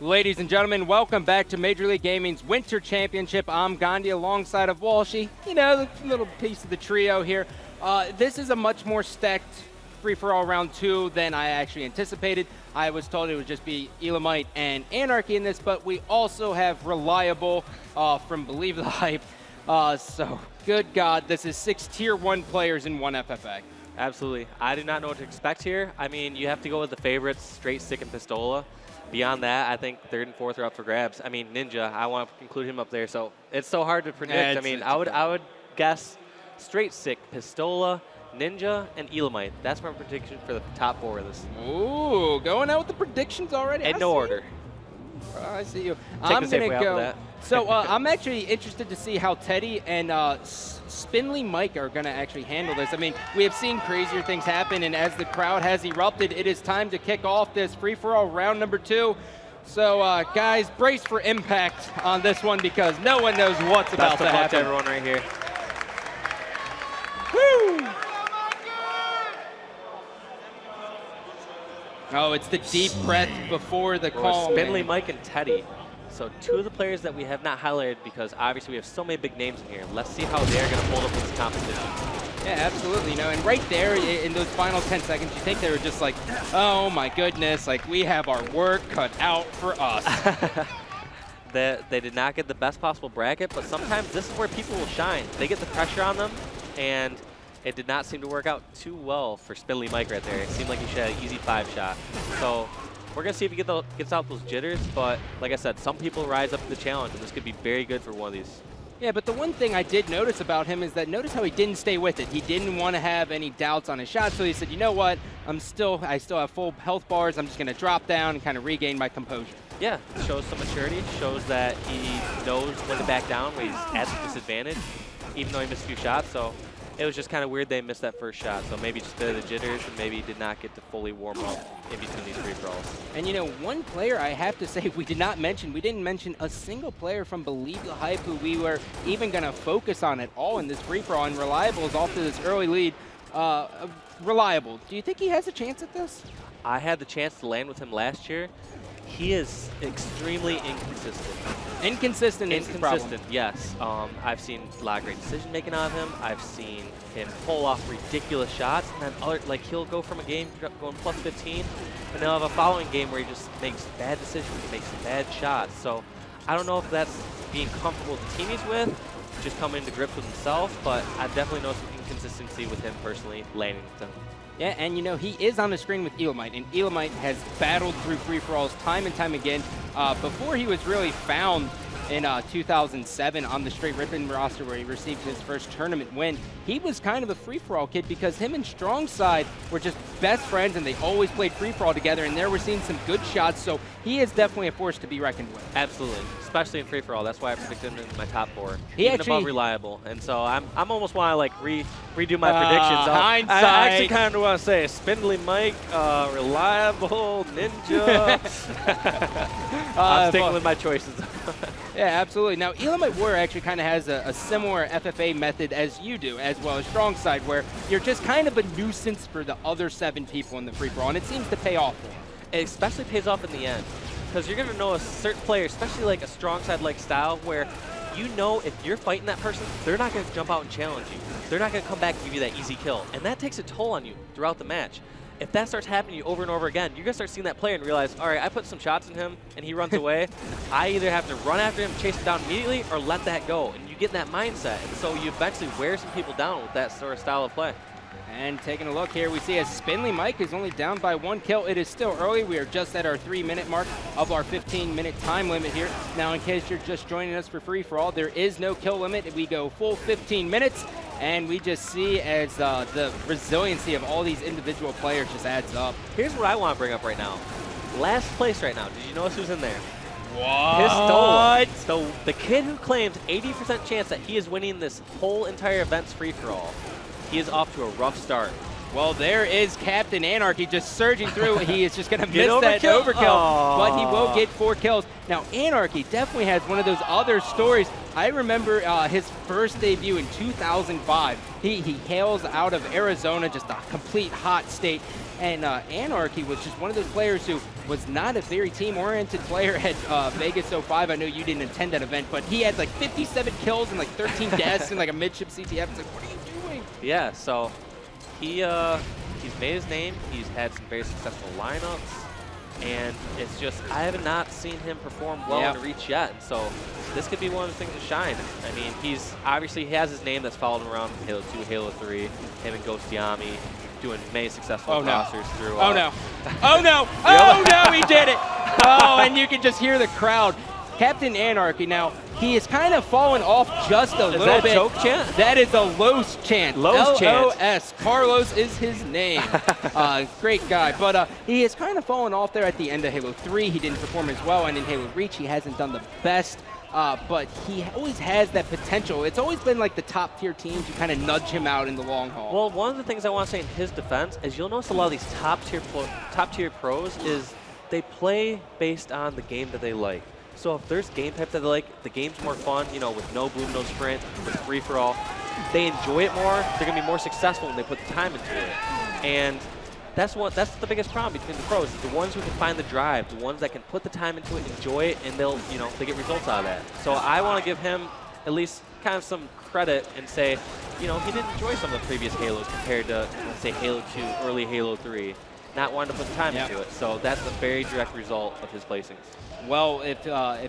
Ladies and gentlemen, welcome back to Major League Gaming's Winter Championship. I'm Gandhi alongside of Walshy, you know, the little piece of the trio here. This is a much more stacked free-for-all round 2 than I actually anticipated. I was told it would just be Elamite and Anarchy in this, but we also have Reliable from Believe the Hype. So, good God, this is 6 Tier 1 players in one FFA. Absolutely. I do not know what to expect here. I mean, you have to go with the favorites, Str8Sick and Pistola. Beyond that, I think 3rd and 4th are up for grabs. I mean, Ninja, I want to include him up there, so it's so hard to predict. Yeah, I mean, I would guess Str8Sick, Pistola, Ninja, and Elamite. That's my prediction for the top 4 of this. Ooh, going out with the predictions already. In no order. I see you. Take I'm the safe going way to out go. with that. So I'm actually interested to see how Teddy and Spindly Mike are going to actually handle this. I mean, we have seen crazier things happen, and as the crowd has erupted, it is time to kick off this free-for-all round number 2. So, guys, brace for impact on this one because no one knows what's about to happen. To everyone right here. Woo! Oh, it's the deep breath before the call. Spindly Mike and Teddy. So 2 of the players that we have not highlighted because obviously we have so many big names in here. Let's see how they're going to hold up this competition. Yeah, absolutely. You know, and right there in those final 10 seconds, you think they were just like, oh my goodness, like we have our work cut out for us. They did not get the best possible bracket, but sometimes this is where people will shine. They get the pressure on them, and it did not seem to work out too well for Spindly Mike right there. It seemed like he should have an easy 5 shot. So we're going to see if he gets out those jitters, but like I said, some people rise up to the challenge, and this could be very good for one of these. Yeah, but the one thing I did notice about him is that notice how he didn't stay with it. He didn't want to have any doubts on his shot, so he said, you know what, I still have full health bars. I'm just going to drop down and kind of regain my composure. Yeah, it shows some maturity, shows that he knows when to back down when he's at the disadvantage, even though he missed a few shots. So it was just kind of weird they missed that first shot. So maybe just the jitters and maybe did not get to fully warm up in between these free-for-alls. And you know, one player I have to say we didn't mention a single player from Believe the Hype who we were even going to focus on at all in this free-for-all, and Reliable is off to this early lead. Reliable, do you think he has a chance at this? I had the chance to land with him last year. He is extremely inconsistent. Inconsistent is the problem. Yes. I've seen a lot of great decision-making out of him. I've seen him pull off ridiculous shots, and then he'll go from a game going plus 15, and he'll have a following game where he just makes bad decisions, makes bad shots. So I don't know if that's being comfortable with the team he's with, just coming to grips with himself, but I definitely know some inconsistency with him personally landing with them. Yeah, and you know, he is on the screen with Elamite, and Elamite has battled through free-for-alls time and time again. Before he was really found in 2007 on the Straight Rippin' roster where he received his first tournament win, he was kind of a free-for-all kid because him and Strongside were just best friends and they always played free-for-all together, and there we're seeing some good shots, so he is definitely a force to be reckoned with. Absolutely, especially in free-for-all. That's why I predicted him in my top 4. He even actually, above Reliable, and so I'm almost want to like redo my predictions. Hindsight. I actually kind of want to say Spindly Mike, Reliable, Ninja. I'm sticking with my choices. Yeah, absolutely. Now, Elamite Warrior actually kind of has a similar FFA method as you do, as well as Strongside, where you're just kind of a nuisance for the other 7 people in the free-for-all, and it seems to pay off for him. It especially pays off in the end, because you're going to know a certain player, especially like a Strongside-like style, where you know if you're fighting that person, they're not going to jump out and challenge you. They're not going to come back and give you that easy kill, and that takes a toll on you throughout the match. If that starts happening to you over and over again, you're going to start seeing that player and realize, all right, I put some shots in him and he runs away. I either have to run after him, chase him down immediately, or let that go. And you get in that mindset. And so you eventually wear some people down with that sort of style of play. And taking a look here, we see as Spindly Mike is only down by 1 kill. It is still early. We are just at our 3-minute mark of our 15-minute time limit here. Now, in case you're just joining us for free-for-all, there is no kill limit. We go full 15 minutes. And we just see as the resiliency of all these individual players just adds up. Here's what I want to bring up right now. Last place right now. Did you notice who's in there? What? Pistola. So the kid who claims 80% chance that he is winning this whole entire event's free-for-all, he is off to a rough start. Well, there is Captain Anarchy just surging through. He is just going to miss Get that overkill. overkill, but he will get 4 kills. Now, Anarchy definitely has one of those other stories. I remember his first debut in 2005. He hails out of Arizona, just a complete hot state. And Anarchy was just one of those players who was not a very team-oriented player at Vegas 05. I know you didn't attend that event, but he had like 57 kills and like 13 deaths and like a midship CTF. It's like, what are you doing? Yeah, so he's made his name. He's had some very successful lineups, and it's just I have not seen him perform well in Reach yet. And so this could be one of the things to shine. I mean, he's obviously he has his name that's followed him around from Halo 2, Halo 3, him and Ghost Yami doing many successful rosters through. Oh no! Oh no! Oh no! He did it! Oh, and you can just hear the crowd. Captain Anarchy. Now he is kind of fallen off just a little bit. Is that choke chant? That is a Los chant. Los chant. L-O-S. Carlos is his name. Great guy, but he has kind of fallen off there at the end of Halo 3. He didn't perform as well, and in Halo Reach he hasn't done the best. But he always has that potential. It's always been like the top tier teams who kind of nudge him out in the long haul. Well, one of the things I want to say in his defense is you'll notice a lot of these top tier pros is they play based on the game that they like. So if there's game type that they like, the game's more fun, you know, with no boom, no sprint, with free for all, they enjoy it more. They're gonna be more successful when they put the time into it. And that's the biggest problem between the pros, is the ones who can find the drive, the ones that can put the time into it, enjoy it, and they'll, you know, they get results out of that. So I want to give him at least kind of some credit and say, you know, he did enjoy some of the previous Halos compared to, let's say, Halo 2, early Halo 3, not wanting to put the time into it. So that's a very direct result of his placings. Well, if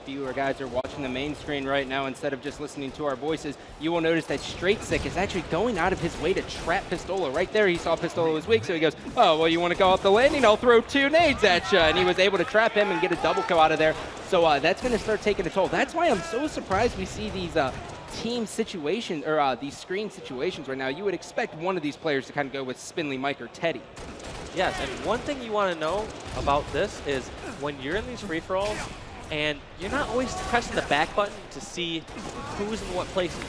you guys are watching the main screen right now instead of just listening to our voices, you will notice that Str8Sick is actually going out of his way to trap Pistola. Right there, he saw Pistola was weak, so he goes, oh, well, you want to go off the landing? I'll throw 2 nades at you. And he was able to trap him and get a double kill out of there. So that's going to start taking a toll. That's why I'm so surprised we see these team situations, or these screen situations right now. You would expect one of these players to kind of go with Spinley, Mike, or Teddy. Yes, and one thing you want to know about this is when you're in these free-for-alls and you're not always pressing the back button to see who's in what places.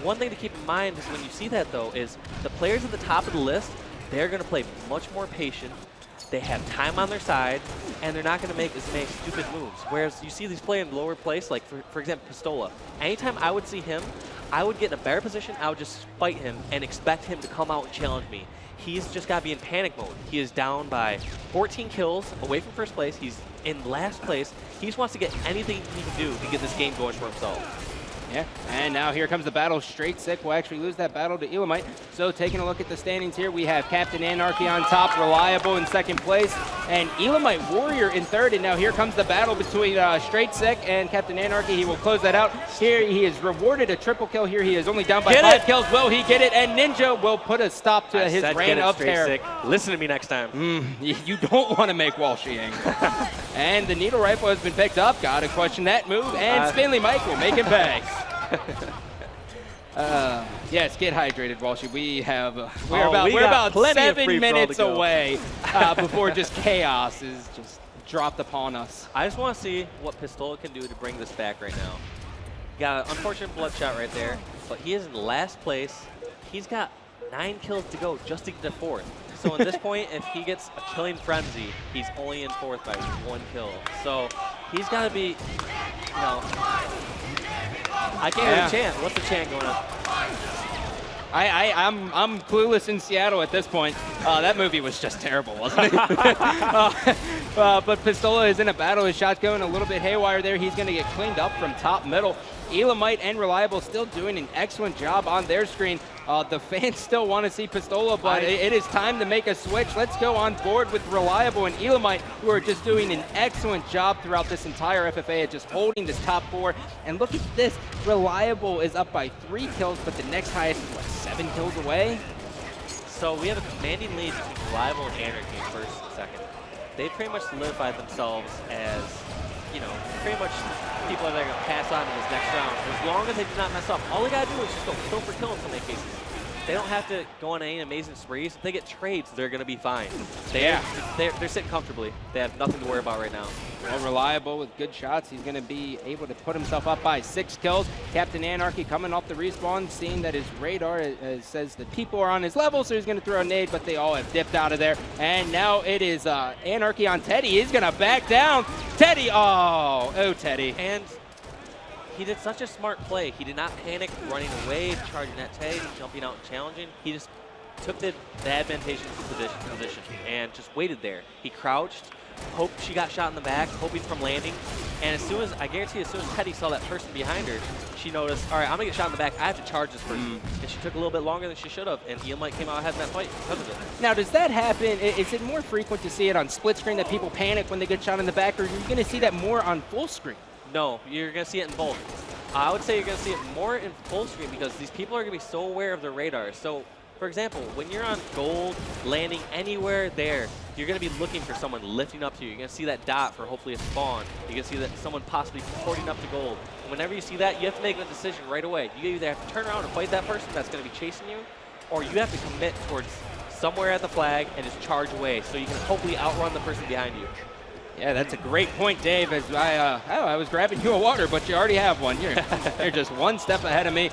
One thing to keep in mind is when you see that, though, is the players at the top of the list, they're going to play much more patient. They have time on their side, and they're not going to make as many stupid moves. Whereas you see these play in lower place, like, for example, Pistola. Anytime I would see him, I would get in a better position, I would just fight him and expect him to come out and challenge me. He's just got to be in panic mode. He is down by 14 kills, away from first place. He's in last place. He just wants to get anything he can do to get this game going for himself. Yeah, and now here comes the battle. Str8Sick will actually lose that battle to Elamite. So taking a look at the standings here, we have Captain Anarchy on top, Reliable in second place, and Elamite Warrior in third. And now here comes the battle between Str8Sick and Captain Anarchy. He will close that out. Here he is rewarded a triple kill here. He is only down by 5 kills. Will he get it? And Ninja will put a stop to his reign of terror. Listen to me next time. You don't want to make Walshy angry. And the needle rifle has been picked up. Gotta question that move. And Spinley Mike will make it back. Yes, get hydrated, Walshy. We're about 7 minutes away before just chaos is just dropped upon us. I just want to see what Pistola can do to bring this back right now. Got an unfortunate bloodshot right there, but he is in last place. He's got 9 kills to go just to get to 4th. So at this point, if he gets a killing frenzy, he's only in 4th by 1 kill. So he's got to be, you know, I can't hear the chant. What's the chant going on? I'm clueless in Seattle at this point. That movie was just terrible, wasn't it? But Pistola is in a battle. His shot's going a little bit haywire there. He's going to get cleaned up from top middle. Elamite and Reliable still doing an excellent job on their screen. The fans still want to see Pistola, but it is time to make a switch. Let's go on board with Reliable and Elamite, who are just doing an excellent job throughout this entire FFA at just holding this top 4. And look at this. Reliable is up by 3 kills, but the next highest is, what, 7 kills away? So we have a commanding lead between Reliable and Anarchy in first and second. They pretty much solidified themselves as, you know, pretty much people that are going to pass on in this next round. As long as they do not mess up, all they got to do is just go kill for kill in so many cases. they don't have to go on any amazing sprees. If they get trades, they're going to be fine. They're sitting comfortably. They have nothing to worry about right now. Well, reliable with good shots. He's going to be able to put himself up by 6 kills. Captain Anarchy coming off the respawn, seeing that his radar says that people are on his level, so he's going to throw a nade, but they all have dipped out of there. And now it is Anarchy on Teddy. He's going to back down. Teddy, oh, Teddy. And he did such a smart play. He did not panic running away, charging that tag, jumping out and challenging. He just took the advantageous position and just waited there. He crouched, hoped she got shot in the back, hoping from landing. And I guarantee as soon as Teddy saw that person behind her, she noticed, all right, I'm going to get shot in the back. I have to charge this person. And she took a little bit longer than she should have, and Elamite came out ahead in that fight because of it. Now, does that happen? Is it more frequent to see it on split screen that people panic when they get shot in the back, or are you going to see that more on full screen? No, you're going to see it in both. I would say you're going to see it more in full screen because these people are going to be so aware of their radar. So, for example, when you're on gold, landing anywhere there, you're going to be looking for someone lifting up to you. You're going to see that dot for hopefully a spawn. You're going to see that someone possibly porting up to gold. And whenever you see that, you have to make a decision right away. You either have to turn around and fight that person that's going to be chasing you, or you have to commit towards somewhere at the flag and just charge away so you can hopefully outrun the person behind you. Yeah, that's a great point, Dave. As I was grabbing you a water, but you already have one. You're just one step ahead of me.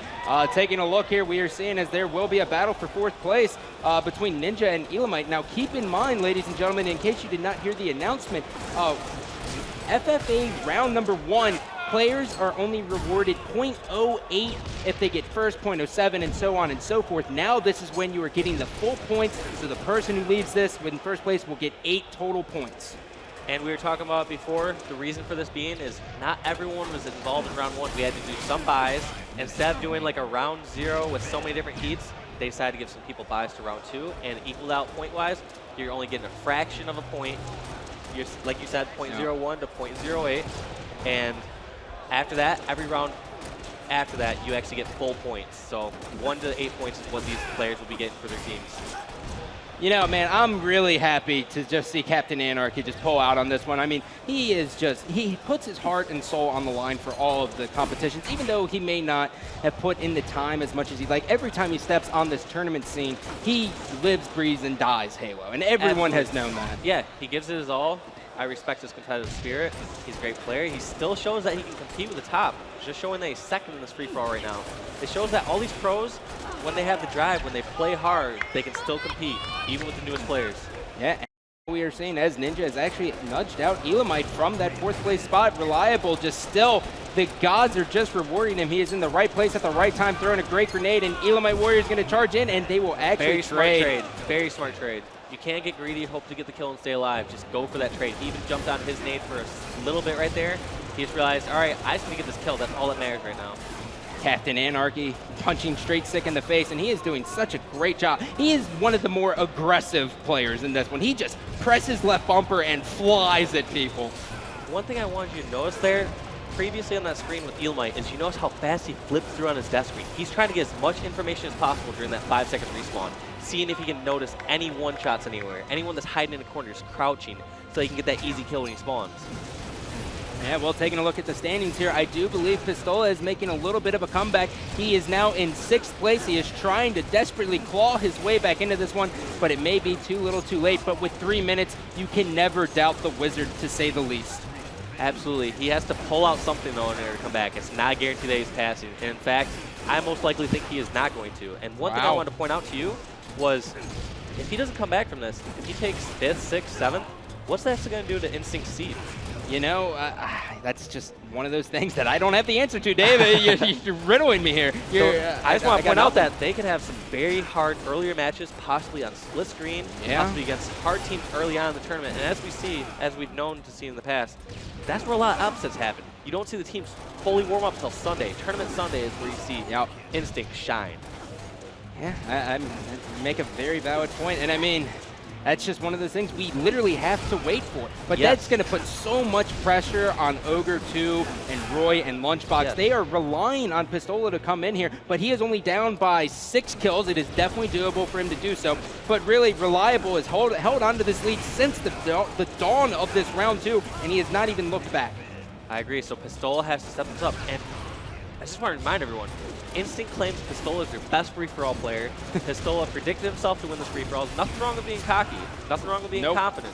Taking a look here, we are seeing as there will be a battle for 4th place between Ninja and Elamite. Now, keep in mind, ladies and gentlemen, in case you did not hear the announcement, FFA round number 1, players are only rewarded 0.08 if they get first, 0.07, and so on and so forth. Now this is when you are getting the full points, so the person who leaves this in first place will get 8 total points. And we were talking about before, the reason for this being is not everyone was involved in round 1. We had to do some buys. Instead of doing like a round 0 with so many different heats, they decided to give some people buys to round 2 and equaled out point-wise. You're only getting a fraction of a point. You're, like you said, 0.01 to 0.08. And after that, every round after that, you actually get full points. So 1 to 8 points is what these players will be getting for their teams. You know, man, I'm really happy to just see Captain Anarchy just pull out on this one. I mean, he puts his heart and soul on the line for all of the competitions, even though he may not have put in the time as much as he'd like. Every time he steps on this tournament scene, he lives, breathes, and dies Halo, and everyone has known that. Yeah, he gives it his all. I respect his competitive spirit. He's a great player. He still shows that he can compete with the top. Just showing that he's second in this free-for-all right now. It shows that all these pros, when they have the drive, when they play hard, they can still compete, even with the newest players. Yeah, and we are seeing as Ninja has actually nudged out Elamite from that 4th place spot. Reliable, just still, the gods are just rewarding him. He is in the right place at the right time, throwing a great grenade, and Elamite Warrior is going to charge in, and they will actually trade. Very smart trade. You can't get greedy, hope to get the kill and stay alive. Just go for that trade. He even jumped on his nade for a little bit right there. He just realized, all right, I just need to get this kill. That's all that matters right now. Captain Anarchy punching Str8Sick in the face, and he is doing such a great job. He is one of the more aggressive players in this one. He just presses left bumper and flies at people. One thing I wanted you to notice there, previously on that screen with Elamite, is you notice how fast he flipped through on his death screen. He's trying to get as much information as possible during that 5-second respawn, seeing if he can notice any one-shots anywhere, anyone that's hiding in the corners, crouching, so he can get that easy kill when he spawns. Yeah, well, taking a look at the standings here, I do believe Pistola is making a little bit of a comeback. He is now in 6th place. He is trying to desperately claw his way back into this one, but it may be too little too late. But with 3 minutes, you can never doubt the Wizard, to say the least. Absolutely. He has to pull out something, though, in order to come back. It's not guaranteed that he's passing. And in fact, I most likely think he is not going to. And one thing I wanted to point out to you was, if he doesn't come back from this, if he takes 5th, 6th, 7th, what's that going to do to Instinct Seed? You know, that's just one of those things that I don't have the answer to, Dave. You're riddling me here. I just want to point out that they could have some very hard earlier matches, possibly on split screen, possibly against hard teams early on in the tournament. And as we see, as we've known to see in the past, that's where a lot of upsets happen. You don't see the teams fully warm up until Sunday. Tournament Sunday is where you see Instinct shine. Yeah, I make a very valid point. And I mean, that's just one of those things we literally have to wait for. But that's going to put so much pressure on Ogre 2 and Roy and Lunchbox. They are relying on Pistola to come in here, but he is only down by 6 kills. It is definitely doable for him to do so. But really, Reliable has held on to this lead since the dawn of this round 2, and he has not even looked back. I agree. So Pistola has to step this up. And I just want to remind everyone, Instinct claims Pistola is their best free-for-all player. Pistola predicted himself to win this free-for-all. Nothing wrong with being cocky. Nothing wrong with being confident.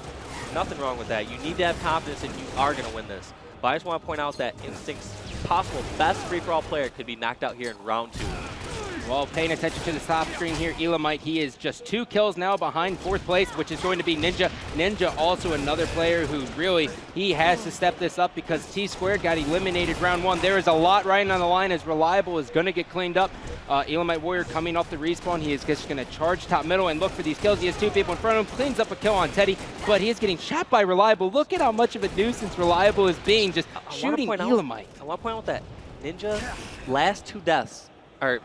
Nothing wrong with that. You need to have confidence if you are going to win this. But I just want to point out that Instinct's possible best free-for-all player could be knocked out here in round 2. Well, paying attention to the top screen here, Elamite, he is just 2 kills now behind 4th place, which is going to be Ninja. Ninja also another player who really, he has to step this up because T-Squared got eliminated round 1. There is a lot riding on the line as Reliable is going to get cleaned up. Elamite Warrior coming off the respawn. He is just going to charge top middle and look for these kills. He has 2 people in front of him, cleans up a kill on Teddy, but he is getting shot by Reliable. Look at how much of a nuisance Reliable is being, just shooting Elamite. I want to point out that Ninja's last 2 deaths, or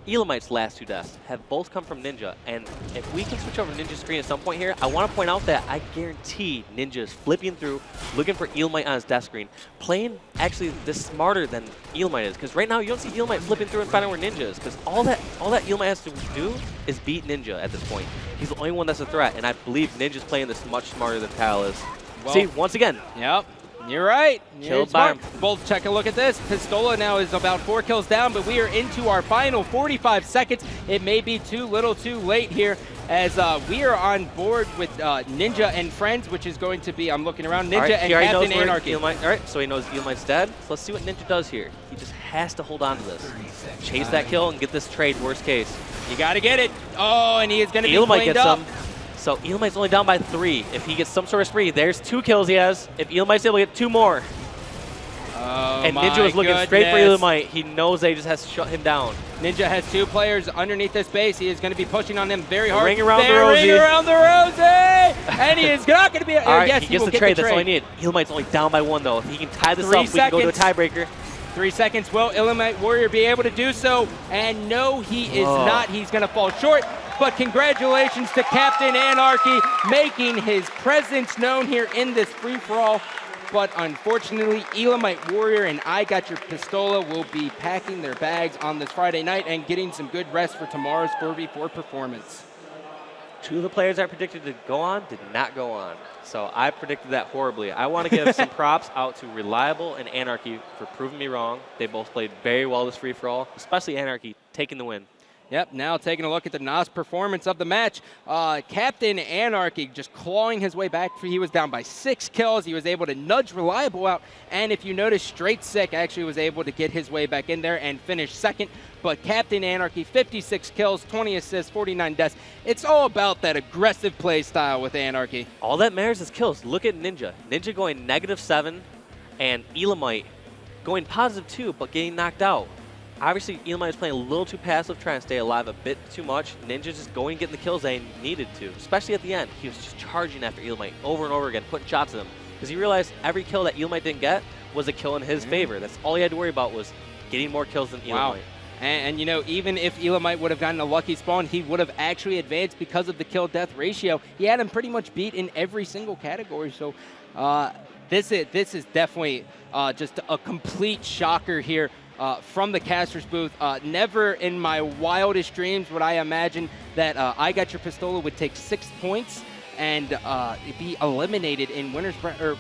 Elamite's last 2 deaths, have both come from Ninja. And if we can switch over to Ninja's screen at some point here, I want to point out that I guarantee Ninja is flipping through, looking for Elamite on his death screen, playing actually this smarter than Elamite is. Because right now you don't see Elamite flipping through and finding where Ninja is. Because all that Elamite has to do is beat Ninja at this point. He's the only one that's a threat, and I believe Ninja's playing this much smarter than Kyle is. Well, see, once again. Yep. You're right. Killed by him. We'll take a look at this. Pistola now is about 4 kills down, but we are into our final 45 seconds. It may be too little too late here as we are on board with Ninja and friends, which is going to be, I'm looking around, Ninja and Captain Anarchy. All right, so he knows Elamite's dead. So let's see what Ninja does here. He just has to hold on to this. Chase that kill and get this trade, worst case. You got to get it. Oh, and he is going to be Elamite cleaned gets up. some. So Elamite's only down by 3. If he gets some sort of spree, there's 2 kills he has. If Elamite's able to get 2 more. Oh, and Ninja was looking straight for Elamite. He knows that he just has to shut him down. Ninja has 2 players underneath this base. He is going to be pushing on them very hard. Ring around the Rosie. Ring around the Rosie! And he is not going to be... All right, yes, he gets the trade. That's all he needed. Elamite's only down by 1, though. If he can tie this up, we can go to a tiebreaker. 3 seconds. Will Elamite Warrior be able to do so? And no, he is not. He's going to fall short. But congratulations to Captain Anarchy making his presence known here in this free-for-all. But unfortunately, Elamite Warrior and I Got Your Pistola will be packing their bags on this Friday night and getting some good rest for tomorrow's 4v4 performance. 2 of the players I predicted to go on did not go on. So I predicted that horribly. I want to give some props out to Reliable and Anarchy for proving me wrong. They both played very well this free-for-all, especially Anarchy taking the win. Yep, now taking a look at the NOS performance of the match. Captain Anarchy just clawing his way back. He was down by 6 kills. He was able to nudge Reliable out. And if you notice, Str8Sick actually was able to get his way back in there and finish second. But Captain Anarchy, 56 kills, 20 assists, 49 deaths. It's all about that aggressive play style with Anarchy. All that matters is kills. Look at Ninja. Ninja going -7 and Elamite going +2 but getting knocked out. Obviously, Elamite is playing a little too passive, trying to stay alive a bit too much. Ninja's just going and getting the kills that he needed to, especially at the end. He was just charging after Elamite over and over again, putting shots at him. Because he realized every kill that Elamite didn't get was a kill in his favor. That's all he had to worry about was getting more kills than Elamite. Wow. And you know, even if Elamite would have gotten a lucky spawn, he would have actually advanced because of the kill-death ratio. He had him pretty much beat in every single category. So this is definitely just a complete shocker here. From the caster's booth. Never in my wildest dreams would I imagine that I Got Your Pistola would take 6 points and be eliminated in winner's bracket,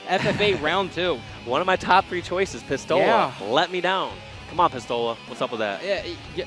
FFA round 2. One of my top 3 choices, Pistola, let me down. Come on, Pistola. What's up with that?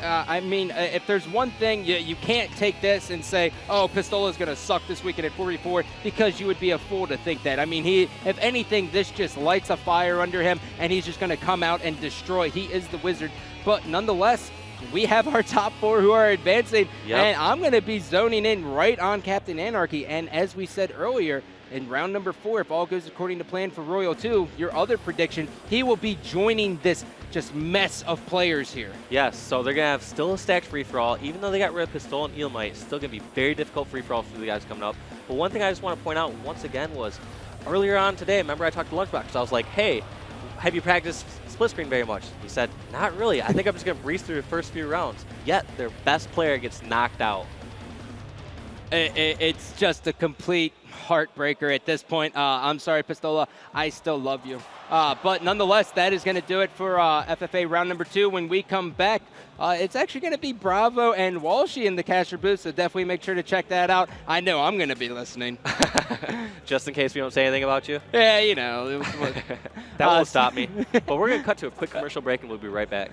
I mean, if there's one thing, you can't take this and say, oh, Pistola's going to suck this weekend at 4v4, because you would be a fool to think that. I mean, if anything, this just lights a fire under him, and he's just going to come out and destroy. He is the wizard. But nonetheless, we have our top 4 who are advancing, and I'm going to be zoning in right on Captain Anarchy. And as we said earlier, in round number 4, if all goes according to plan for Royal 2, your other prediction, he will be joining this just mess of players here. Yes, so they're going to have still a stacked free-for-all. Even though they got rid of Pistola and Elamite, it's still going to be very difficult free-for-all for the guys coming up. But one thing I just want to point out once again was, earlier on today, remember I talked to Lunchbox, I was like, hey, have you practiced split screen very much? He said, not really. I think I'm just going to breeze through the first few rounds. Yet, their best player gets knocked out. It's just a complete heartbreaker at this point. I'm sorry, Pistola. I still love you. But nonetheless, that is going to do it for FFA round number 2. When we come back, it's actually going to be Bravo and Walshy in the caster booth, so definitely make sure to check that out. I know I'm going to be listening. Just in case we don't say anything about you? Yeah, you know. That won't stop me. But we're going to cut to a quick commercial break, and we'll be right back.